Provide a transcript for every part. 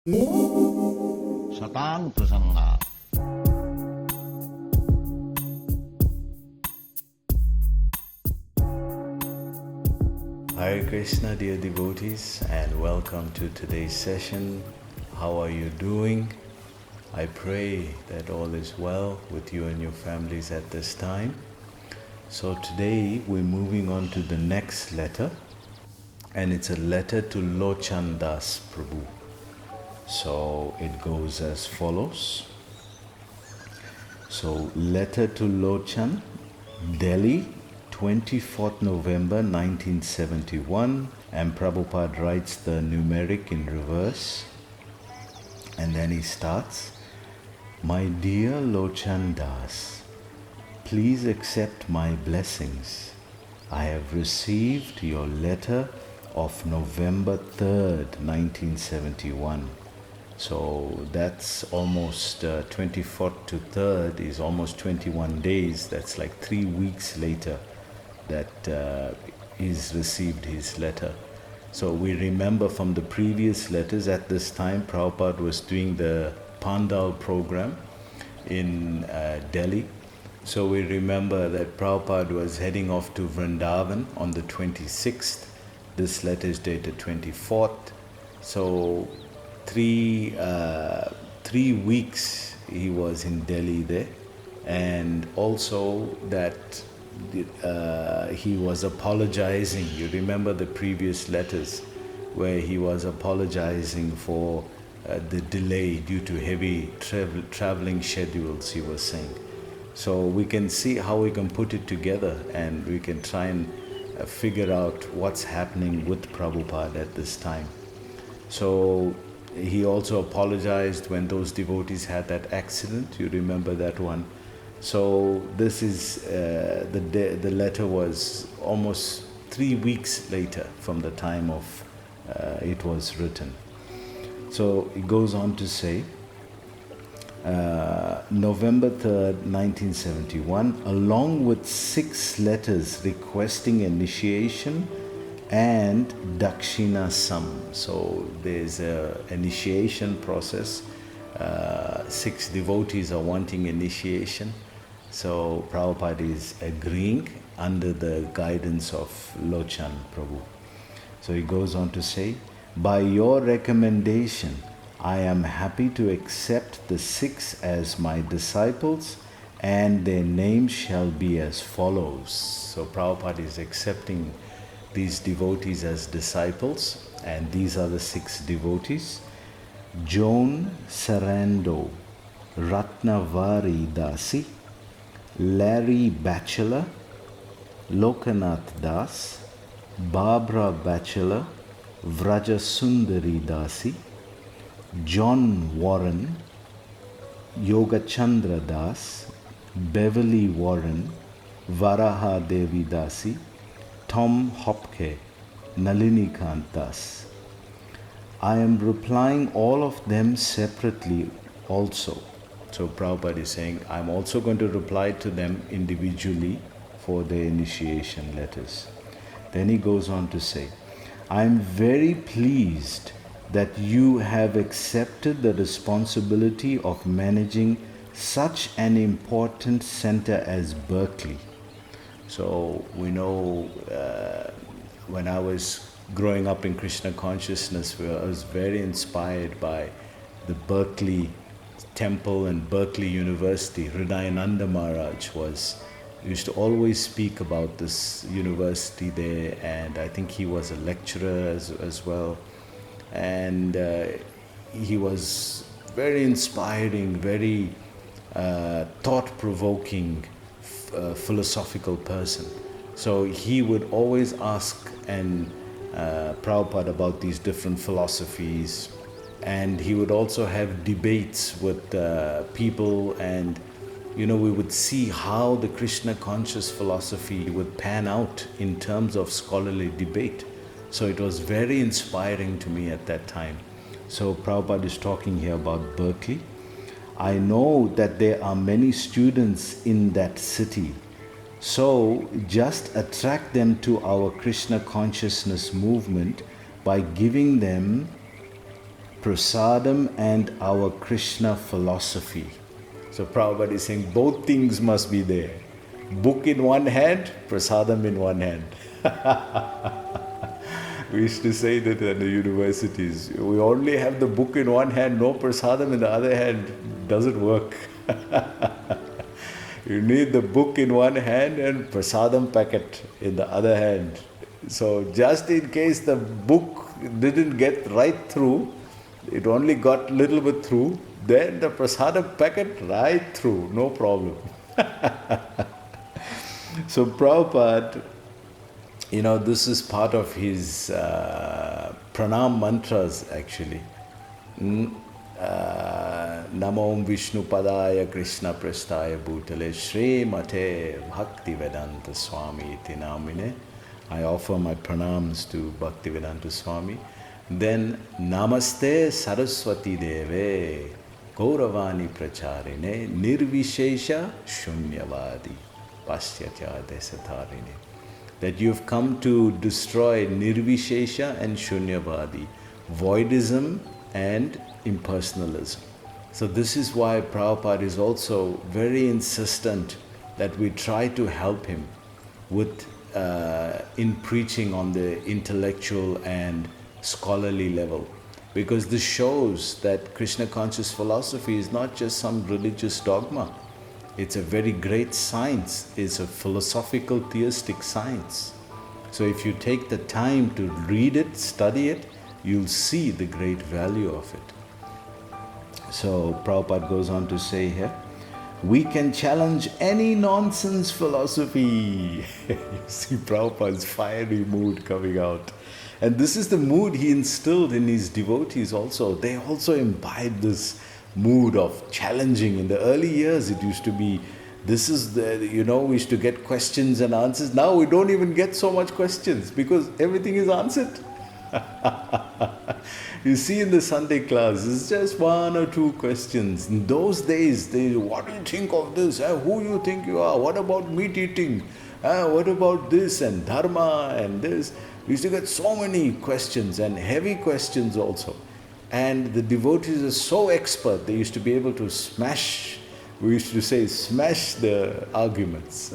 Satang Prasanga. Hare Krishna, dear devotees, and welcome to today's session. How are you doing? I pray that all is well with you and your families at this time. So today we're moving on to the next letter, and it's a letter to Lochana Das Prabhu. So it goes as follows. So, letter to Lochana, Delhi, 24th November 1971, and Prabhupada writes the numeric in reverse, and then he starts, My dear Lochana Das, please accept my blessings. I have received your letter of November 3rd, 1971. So that's almost 24th to 3rd is almost 21 days. That's like 3 weeks later that he's received his letter. So we remember from the previous letters at this time, Prabhupada was doing the Pandal program in Delhi. So we remember that Prabhupada was heading off to Vrindavan on the 26th. This letter is dated 24th. So three weeks he was in Delhi there, and also that he was apologizing. You remember the previous letters where he was apologizing for the delay due to heavy traveling schedules, he was saying. So we can see how we can put it together, and we can try and figure out what's happening with Prabhupada at this time. So he also apologized when those devotees had that accident. You remember that one. So this is the letter was almost 3 weeks later from the time of it was written. So it goes on to say, November 3rd, 1971, along with 6 letters requesting initiation and Dakshina Sam. So there's a initiation process. 6 devotees are wanting initiation. So Prabhupada is agreeing under the guidance of Lochana Prabhu. So he goes on to say, by your recommendation, I am happy to accept the 6 as my disciples, and their names shall be as follows. So Prabhupada is accepting these devotees as disciples, and these are the 6 devotees. Joan Sarando, Ratnavari Dasi, Larry Batchelor, Lokanath Das, Barbara Batchelor, Vraja Sundari Dasi, John Warren, Yogachandra Das, Beverly Warren, Varaha Devi Dasi, Tom Hopke, Nalini Das. I am replying all of them separately also. So Prabhupada is saying, I'm also going to reply to them individually for their initiation letters. Then he goes on to say, I am very pleased that you have accepted the responsibility of managing such an important center as Berkeley. So we know when I was growing up in Krishna consciousness, I was very inspired by the Berkeley Temple and Berkeley University. Hridayananda Maharaj used to always speak about this university there, and I think he was a lecturer as well. And he was very inspiring, very thought-provoking, philosophical person. So he would always ask and Prabhupada about these different philosophies, and he would also have debates with people, and we would see how the Krishna conscious philosophy would pan out in terms of scholarly debate. So it was very inspiring to me at that time. So Prabhupada is talking here about Berkeley. I know that there are many students in that city. So just attract them to our Krishna consciousness movement by giving them prasadam and our Krishna philosophy. So Prabhupada is saying both things must be there. Book in one hand, prasadam in one hand. We used to say that in the universities, we only have the book in one hand, no prasadam in the other hand, doesn't work. You need the book in one hand and prasadam packet in the other hand. So just in case the book didn't get right through, it only got a little bit through, then the prasadam packet right through, no problem. So Prabhupada, this is part of his pranam mantras actually. Namo Vishnu Padaya Krishna Prastaya Bhutale Shri Mate Bhaktivedanta Swami iti namine. I offer my pranams to Bhaktivedanta Swami. Then Namaste Saraswati Deve Gauravani Pracharine Nirvishesha Shunyavadi Pastyatya Desatarine. That you've come to destroy Nirvishesha and Shunyavadi, voidism and impersonalism. So this is why Prabhupada is also very insistent that we try to help him with in preaching on the intellectual and scholarly level. Because this shows that Krishna conscious philosophy is not just some religious dogma. It's a very great science. It's a philosophical theistic science. So if you take the time to read it, study it, you'll see the great value of it. So Prabhupada goes on to say here, we can challenge any nonsense philosophy. You see Prabhupada's fiery mood coming out. And this is the mood he instilled in his devotees also. They also imbibed this mood of challenging. In the early years it used to be, we used to get questions and answers. Now we don't even get so much questions because everything is answered. You see in the Sunday class, it's just one or two questions. In those days, what do you think of this? Who you think you are? What about meat eating? What about this and dharma and this? We used to get so many questions and heavy questions also. And the devotees are so expert, they used to be able to smash the arguments.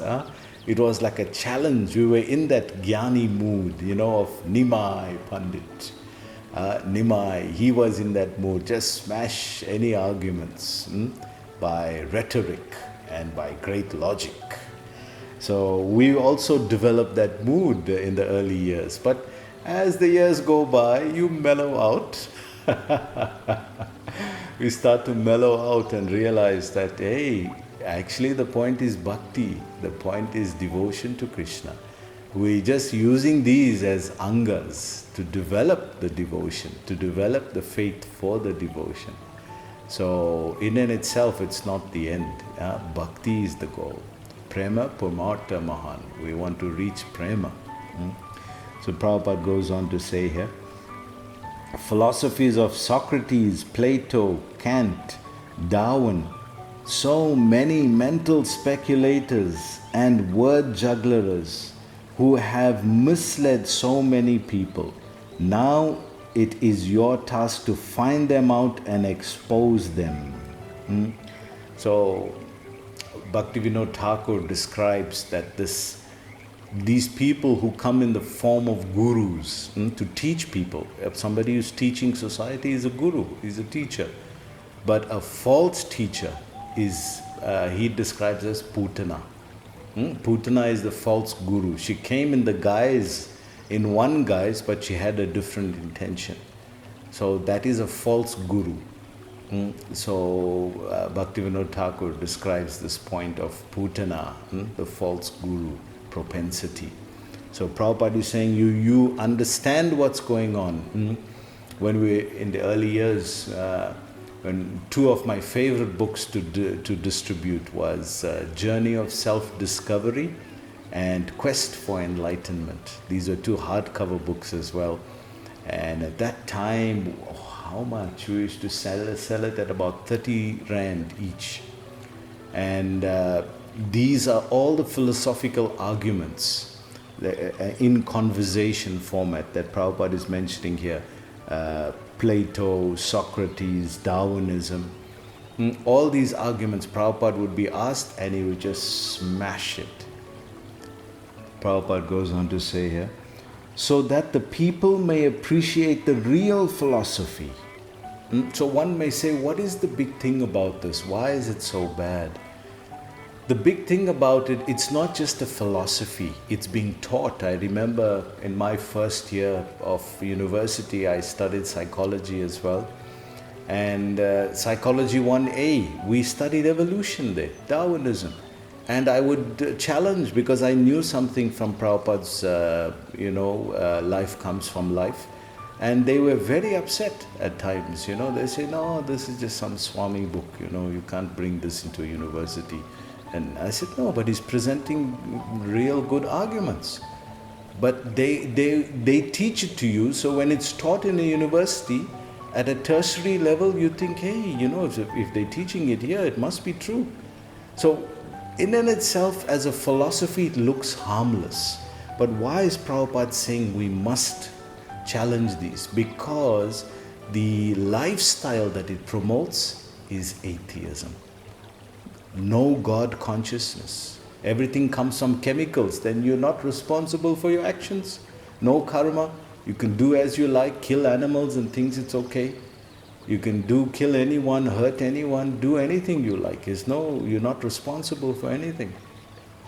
It was like a challenge. We were in that jnani mood, of Nimai Pandit. Nimai, he was in that mood, just smash any arguments by rhetoric and by great logic. So we also developed that mood in the early years. But as the years go by, you mellow out. We start to mellow out and realize that, hey, actually the point is bhakti, the point is devotion to Krishna. We're just using these as angas to develop the devotion, to develop the faith for the devotion. So in and itself, it's not the end. Bhakti is the goal. Prema Purmartha Mahan. We want to reach prema. So Prabhupada goes on to say here, philosophies of Socrates, Plato, Kant, Darwin, so many mental speculators and word jugglers who have misled so many people. Now it is your task to find them out and expose them. So Bhaktivinoda Thakur describes that these people who come in the form of gurus to teach people. If somebody who's teaching society is a guru, is a teacher. But a false teacher is, he describes as Putana. Putana is the false guru. She came in one guise, but she had a different intention. So that is a false guru. So Bhaktivinoda Thakur describes this point of Putana, the false guru propensity. So Prabhupada is saying, you understand what's going on. When we, in the early years, when two of my favorite books to distribute was Journey of Self-Discovery and Quest for Enlightenment. These are two hardcover books as well. And at that time, how much? We used to sell it at about 30 Rand each. And these are all the philosophical arguments in conversation format that Prabhupada is mentioning here. Plato, Socrates, Darwinism. All these arguments, Prabhupada would be asked and he would just smash it. Prabhupada goes on to say here, so that the people may appreciate the real philosophy. So one may say, what is the big thing about this? Why is it so bad? The big thing about it, it's not just a philosophy, it's being taught. I remember in my first year of university, I studied psychology as well. And Psychology 1A, we studied evolution there, Darwinism. And I would challenge, because I knew something from Prabhupada's, life comes from life. And they were very upset at times, They say, no, this is just some Swami book, you can't bring this into a university. And I said, no, but he's presenting real good arguments. But they teach it to you, so when it's taught in a university, at a tertiary level, you think, hey, if they're teaching it here, it must be true. So, in and itself, as a philosophy, it looks harmless. But why is Prabhupada saying we must challenge these? Because the lifestyle that it promotes is atheism. No God consciousness. Everything comes from chemicals, then you're not responsible for your actions. No karma. You can do as you like, kill animals and things, it's okay. You can kill anyone, hurt anyone, do anything you like. You're not responsible for anything.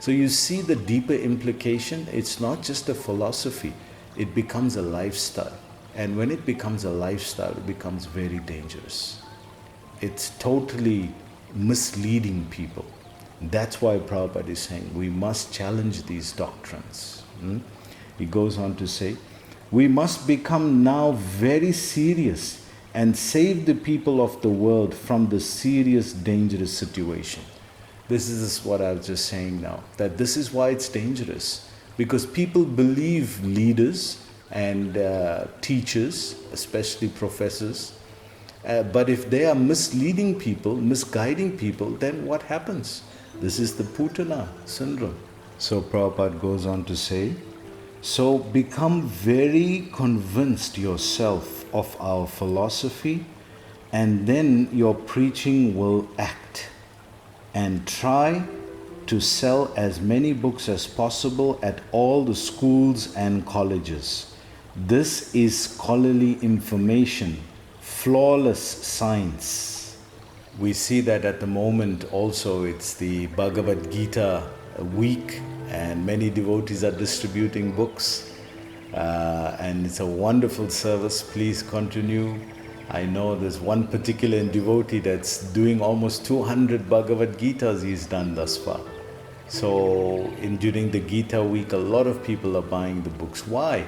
So you see the deeper implication. It's not just a philosophy, it becomes a lifestyle. And when it becomes a lifestyle, it becomes very dangerous. It's totally misleading people. That's why Prabhupada is saying we must challenge these doctrines. He goes on to say, we must become now very serious and save the people of the world from the serious, dangerous situation. This is what I was just saying now, that this is why it's dangerous. Because people believe leaders and teachers, especially professors, but if they are misleading people, misguiding people, then what happens? This is the Putana syndrome. So Prabhupada goes on to say, so become very convinced yourself of our philosophy, and then your preaching will act. And try to sell as many books as possible at all the schools and colleges. This is scholarly information, flawless science. We see that at the moment also it's the Bhagavad Gita week, and many devotees are distributing books, and it's a wonderful service. Please continue. I know there's one particular devotee that's doing almost 200 Bhagavad Gitas he's done thus far. So during the Gita week, a lot of people are buying the books. Why?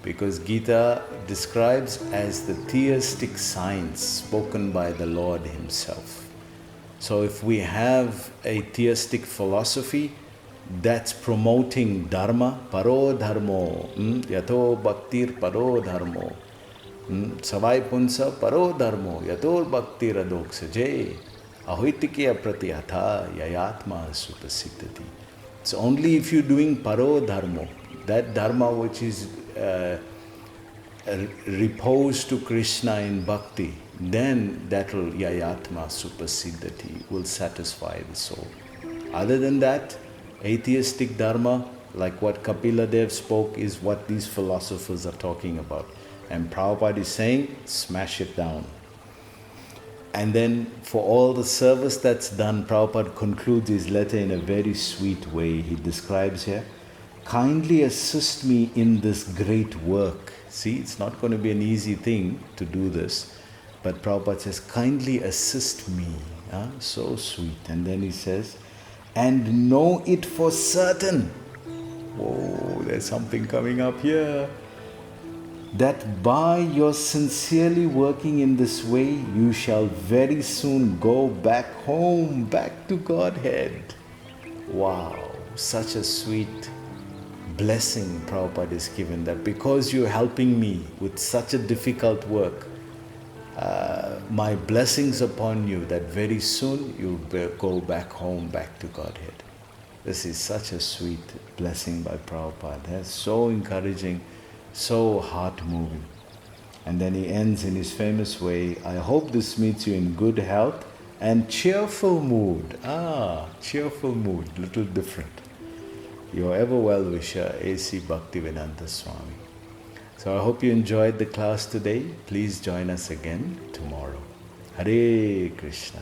Because Gita describes as the theistic science spoken by the Lord Himself. So if we have a theistic philosophy, that's promoting dharma, paro dharmo, yato bhaktir paro dharmo, savai punsa paro dharmo, yato bhaktir adoksaje, ahoitikya pratyatha yayatma supasiddhati. It's only if you're doing paro dharmo, that dharma which is repose to Krishna in bhakti, then that will yayatma supasiddhati, will satisfy the soul. Other than that, atheistic dharma, like what Kapila Dev spoke, is what these philosophers are talking about. And Prabhupada is saying, smash it down. And then for all the service that's done, Prabhupada concludes his letter in a very sweet way. He describes here, kindly assist me in this great work. See, it's not going to be an easy thing to do this. But Prabhupada says, kindly assist me. So sweet. And then he says, and know it for certain. Oh, there's something coming up here. That by your sincerely working in this way, you shall very soon go back home, back to Godhead. Wow, such a sweet blessing Prabhupada is given, that because you're helping me with such a difficult work, my blessings upon you, that very soon you'll go back home, back to Godhead. This is such a sweet blessing by Prabhupada. That's so encouraging, so heart-moving. And then he ends in his famous way, I hope this meets you in good health and cheerful mood. Cheerful mood, little different. Your ever well wisher, A.C. Bhaktivedanta Swami. So I hope you enjoyed the class today. Please join us again tomorrow. Hare Krishna.